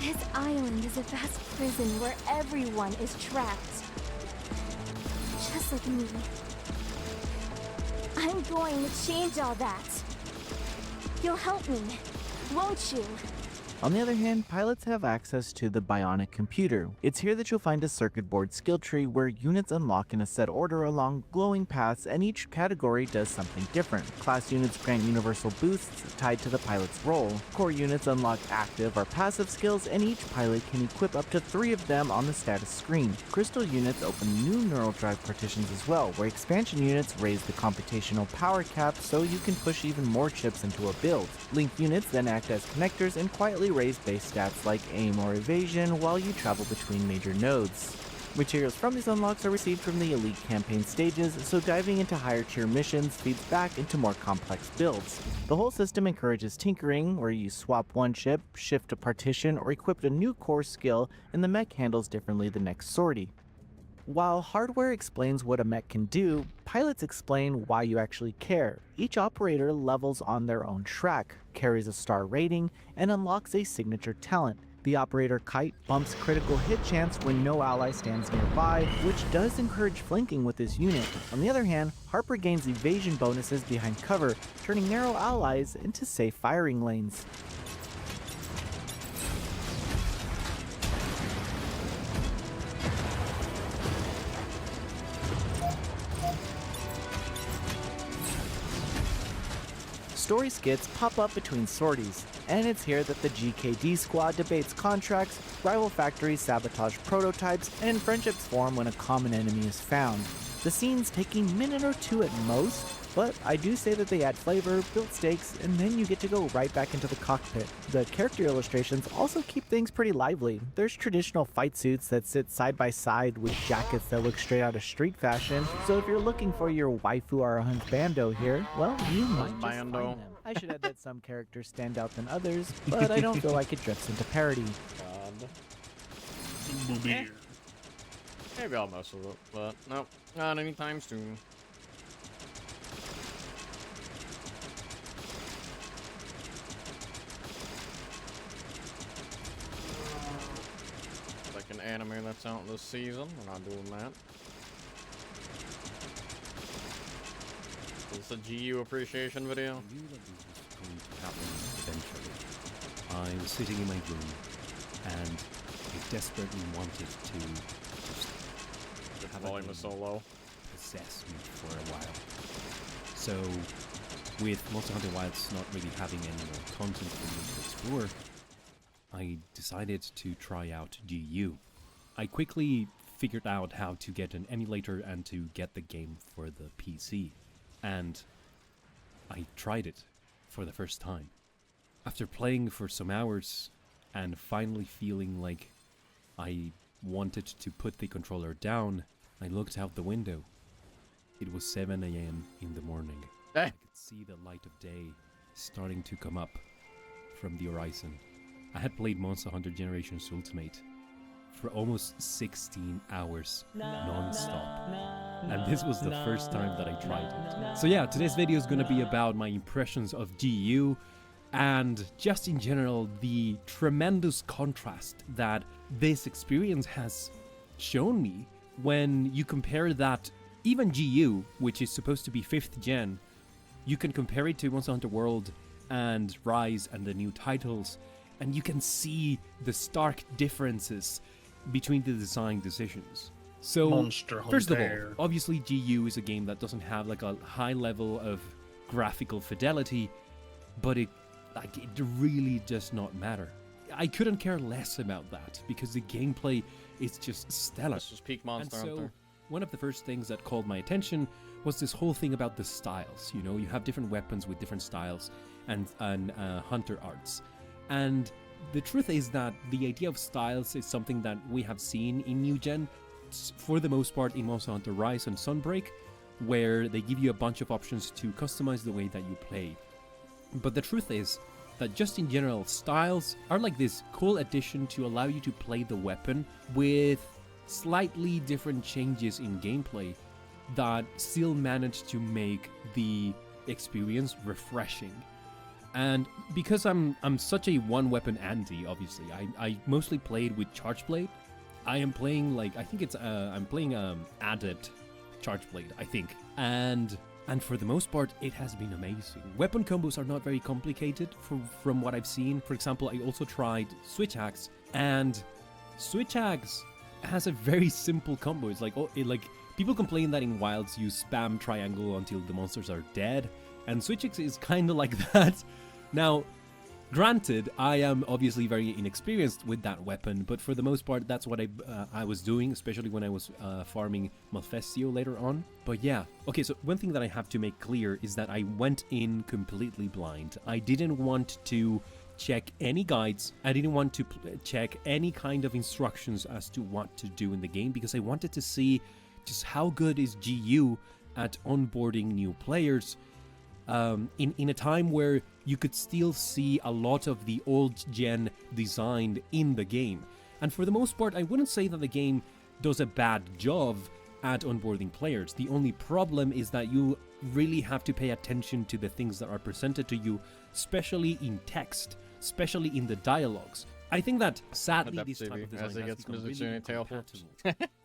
This island is a vast prison where everyone is trapped. Just like me. I'm going to change all that. You'll help me, won't you? On the other hand, pilots have access to the Bionic Computer. It's here that you'll find a circuit board skill tree where units unlock in a set order along glowing paths, and each category does something different. Class units grant universal boosts tied to the pilot's role. Core units unlock active or passive skills, and each pilot can equip up to 3 of them on the status screen. Crystal units open new neural drive partitions as well, where expansion units raise the computational power cap so you can push even more chips into a build. Link units then act as connectors and quietly raise base stats like aim or evasion while you travel between major nodes. Materials from these unlocks are received from the elite campaign stages, so diving into higher tier missions feeds back into more complex builds. The whole system encourages tinkering, where you swap one chip, shift a partition, or equip a new core skill, and the mech handles differently the next sortie. While hardware explains what a mech can do, pilots explain why you actually care. Each operator levels on their own track, carries a star rating, and unlocks a signature talent. The operator Kite bumps critical hit chance when no ally stands nearby, which does encourage flanking with this unit. On the other hand, Harper gains evasion bonuses behind cover, turning narrow allies into safe firing lanes. Story skits pop up between sorties, and it's here that the GKD squad debates contracts, rival factories sabotage prototypes, and friendships form when a common enemy is found. The scenes take a minute or 2 at most, but I do say that they add flavor, build stakes, and then you get to go right back into the cockpit. The character illustrations also keep things pretty lively. There's traditional fight suits that sit side by side with jackets that look straight out of street fashion, so if you're looking for your waifu or bando here, well, you might just find them. I should add that some characters stand out than others, but I don't feel like it drifts into parody. Eh. Maybe I'll mess with it, but no, not anytime soon. Like an anime that's out this season, we're not doing that. Is this a GU appreciation video? I knew that this was going to happen eventually. I was sitting in my room and I desperately wanted to just The volume is so low. possess me for a while. So, with Monster Hunter Wilds not really having any more content for me to explore, I decided to try out GU. I quickly figured out how to get an emulator and to get the game for the PC. And I tried it for the first time. After playing for some hours and finally feeling like I wanted to put the controller down, I looked out the window. It was 7 a.m. in the morning. I could see the light of day starting to come up from the horizon. I had played Monster Hunter Generations Ultimate for almost 16 hours non-stop. And this was the first time that I tried it. So yeah, today's video is gonna be about my impressions of GU and just in general the tremendous contrast that this experience has shown me when you compare that even GU, which is supposed to be 5th gen, you can compare it to Monster Hunter World and Rise and the new titles, and you can see the stark differences between the design decisions. So, Monster first of Hunter. all, obviously GU is a game that doesn't have like a high level of graphical fidelity, but it really does not matter. I couldn't care less about that because the gameplay is just stellar. This was peak Monster And so, Hunter. one of the first things that called my attention was this whole thing about the styles. You know, you have different weapons with different styles and hunter arts. And the truth is that the idea of styles is something that we have seen in New Gen, for the most part in Monster Hunter Rise and Sunbreak, where they give you a bunch of options to customize the way that you play. But the truth is that just in general, styles are like this cool addition to allow you to play the weapon with slightly different changes in gameplay that still manage to make the experience refreshing. And because I'm such a one weapon anti, obviously, I mostly played with Charge Blade. I am playing like I think it's I'm playing Adept Charge Blade, I think. And for the most part, it has been amazing. Weapon combos are not very complicated from what I've seen. For example, I also tried Switch Axe, and Switch Axe has a very simple combo. It's like people complain that in Wilds you spam triangle until the monsters are dead, and Switch Axe is kind of like that. Now, granted, I am obviously very inexperienced with that weapon, but for the most part, that's what I was doing, especially when I was farming Malfestio later on. But yeah, okay, so one thing that I have to make clear is that I went in completely blind. I didn't want to check any guides. I didn't want to check any kind of instructions as to what to do in the game, because I wanted to see just how good is GU at onboarding new players in a time where you could still see a lot of the old gen designed in the game. And for the most part, I wouldn't say that the game does a bad job at onboarding players. The only problem is that you really have to pay attention to the things that are presented to you, especially in text, especially in the dialogues. I think that sadly this type of design has become really incompatible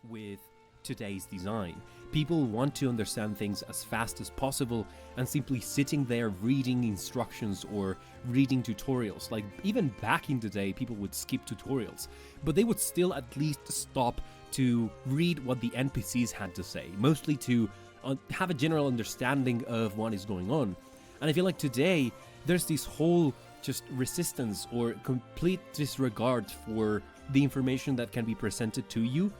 with today's design. People want to understand things as fast as possible, and simply sitting there reading instructions or reading tutorials. Like, even back in the day, people would skip tutorials, but they would still at least stop to read what the NPCs had to say, mostly to have a general understanding of what is going on. And I feel like today, there's this whole just resistance or complete disregard for the information that can be presented to you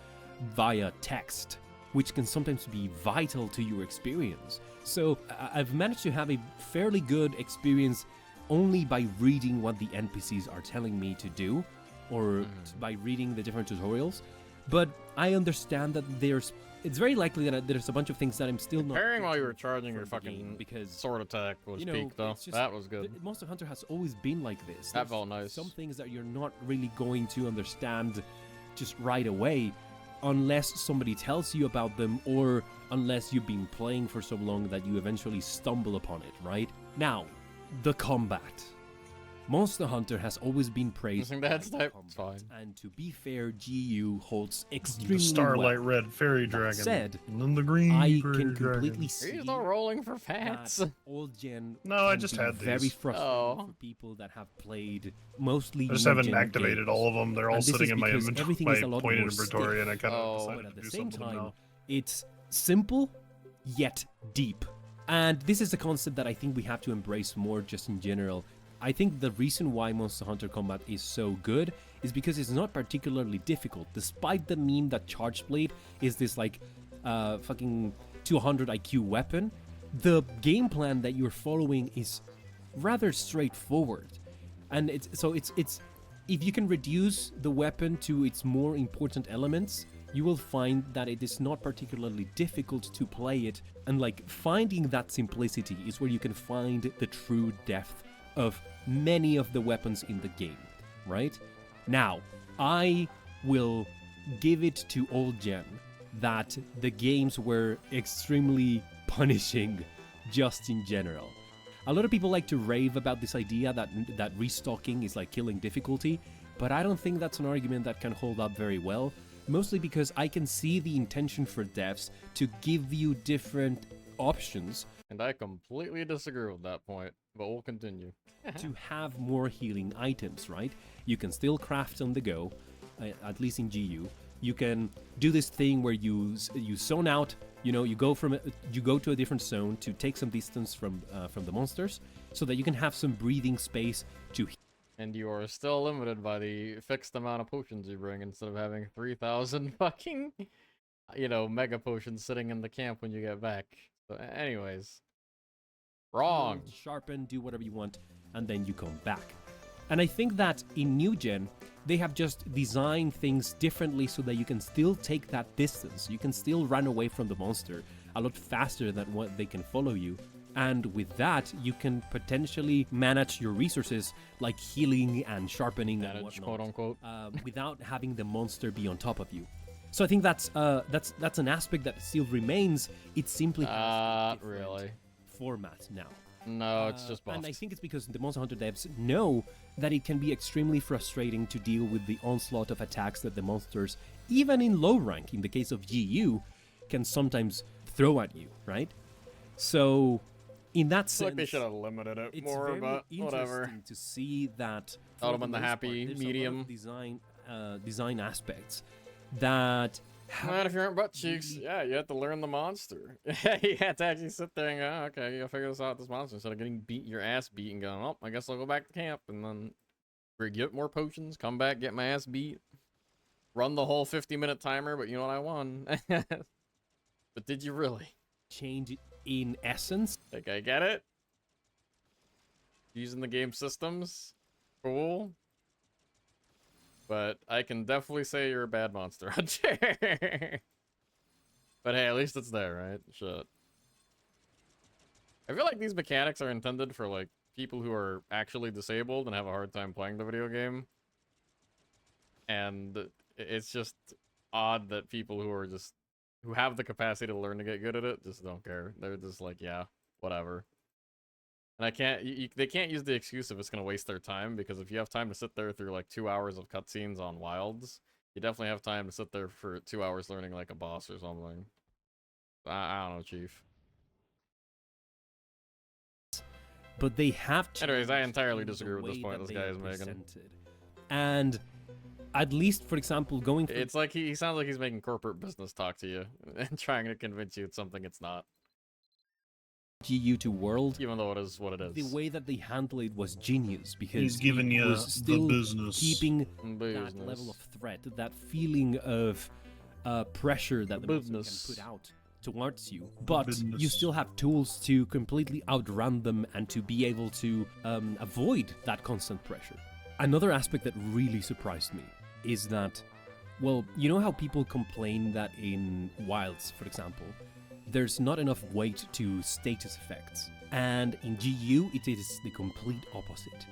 via text, which can sometimes be vital to your experience. So I've managed to have a fairly good experience only by reading what the NPCs are telling me to do, or by reading the different tutorials. But I understand that it's very likely that there's a bunch of things that I'm still not... Parrying while you were charging your fucking game, because sword attack was peak, though. That was good. Monster Hunter has always been like this. That felt nice. Some things that you're not really going to understand just right away, unless somebody tells you about them, or unless you've been playing for so long that you eventually stumble upon it, right? Now, the combat. Monster Hunter has always been praised for that's combat, fine. and to be fair, GU holds extremely The Starlight well. Red Fairy That Dragon. said, and then the Green I Fairy can Dragon. completely see He's not rolling for fats. that old gen No, I can just be had very these. frustrating Oh. for people that have played mostly I just new haven't gen activated games. all of them. They're all And this sitting is in my because inventory, everything my is a lot pointed more inventory, stiff. and I kind of Oh. decided But at to the do same something time, now. it's simple yet deep. And this is a concept that I think we have to embrace more just in general. I think the reason why Monster Hunter combat is so good is because it's not particularly difficult, despite the meme that Charge Blade is this like fucking 200 IQ weapon. The game plan that you're following is rather straightforward. And it's if you can reduce the weapon to its more important elements, you will find that it is not particularly difficult to play it, and like finding that simplicity is where you can find the true depth of many of the weapons in the game, right? Now, I will give it to old gen that the games were extremely punishing just in general. A lot of people like to rave about this idea that restocking is like killing difficulty, but I don't think that's an argument that can hold up very well, mostly because I can see the intention for devs to give you different options And I completely disagree with that point, but we'll continue. to have more healing items, right? You can still craft on the go, at least in GU. You can do this thing where you zone out. You know, you go to a different zone to take some distance from the monsters, so that you can have some breathing space to heal. And you are still limited by the fixed amount of potions you bring, instead of having 3,000 fucking, mega potions sitting in the camp when you get back. So, anyways. Wrong. Sharpen, do whatever you want, and then you come back. And I think that in New Gen, they have just designed things differently so that you can still take that distance. You can still run away from the monster a lot faster than what they can follow you. And with that, you can potentially manage your resources, like healing and sharpening and Manage, whatnot, quote unquote. without having the monster be on top of you. So I think that's an aspect that still remains. It simply has a different Really. format now. No, it's just buffed. And I think it's because the Monster Hunter devs know that it can be extremely frustrating to deal with the onslaught of attacks that the monsters, even in low rank, in the case of GU, can sometimes throw at you, right? So, in that I feel sense, like they should have limited it it's more, very but whatever. interesting to see that for Thought I'm the in the most happy part, there's a lot of medium. design aspects that Man, if you aren't butt really- cheeks, yeah, you have to learn the monster. You have to actually sit there and go, "Oh, okay, you gotta figure this out with this monster," instead of getting beat your ass beat and going, oh, I guess I'll go back to camp and then get more potions, come back, get my ass beat, run the whole 50-minute timer, but you know what, I won. But did you really? change in essence. Like, I get it. Using the game systems, cool. But I can definitely say you're a bad monster hunter. But hey, at least it's there, right? Shit. I feel like these mechanics are intended for, like, people who are actually disabled and have a hard time playing the video game. And it's just odd that people who have the capacity to learn to get good at it just don't care. They're just like, yeah, whatever. And they can't use the excuse of it's going to waste their time, because if you have time to sit there through like 2 hours of cutscenes on Wilds, you definitely have time to sit there for 2 hours learning like a boss or something. I don't know, Chief. But they have Anyways, I changed entirely in the disagree with this way point that this they guy are is making. presented. And at least, for example, going from It's like he sounds like he's making corporate business talk to you and trying to convince you it's something it's not, GU to World, even though it is what it is. the way that they handled it was genius, because He's giving it you was the still business. keeping Business. that level of threat, that feeling of pressure that the monster Business. can put out towards you, but you Business. still have tools to completely outrun them and to be able to avoid that constant pressure. Another aspect that really surprised me is that, well, you know how people complain that in Wilds, for example, there's not enough weight to status effects, and in GU it is the complete opposite.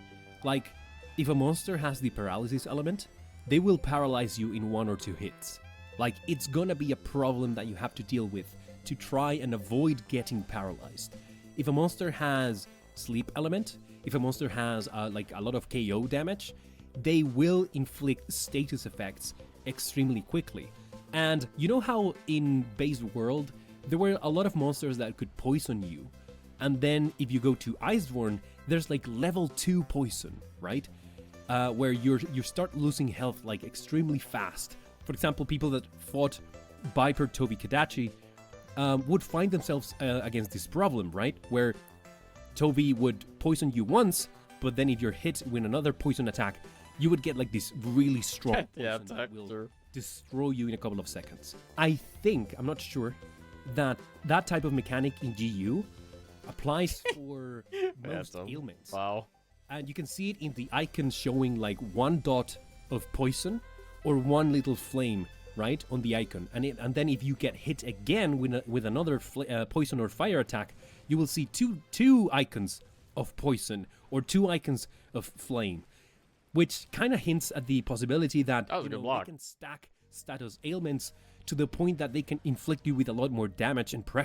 Like, if a monster has the paralysis element, they will paralyze you in 1 or 2 hits. Like, it's gonna be a problem that you have to deal with to try and avoid getting paralyzed. If a monster has sleep element, if a monster has like a lot of KO damage, they will inflict status effects extremely quickly. And you know how in Base World there were a lot of monsters that could poison you, and then if you go to Iceborne, there's like level 2 poison, right? Where you start losing health like extremely fast. For example, people that fought Viper Tobi Kadachi would find themselves against this problem, right? Where Tobi would poison you once, but then if you're hit with another poison attack, you would get like this really strong Yeah, poison that will sure. destroy you in a couple of seconds. I think, I'm not sure, that type of mechanic in GU applies for most Phantom. ailments. Wow. And you can see it in the icon showing like 1 dot of poison or 1 little flame, right, on the icon. And then if you get hit again with another poison or fire attack, you will see two icons of poison or 2 icons of flame, which kind of hints at the possibility that, That was a good they block. can stack status ailments to the point that they can inflict you with a lot more damage and pressure.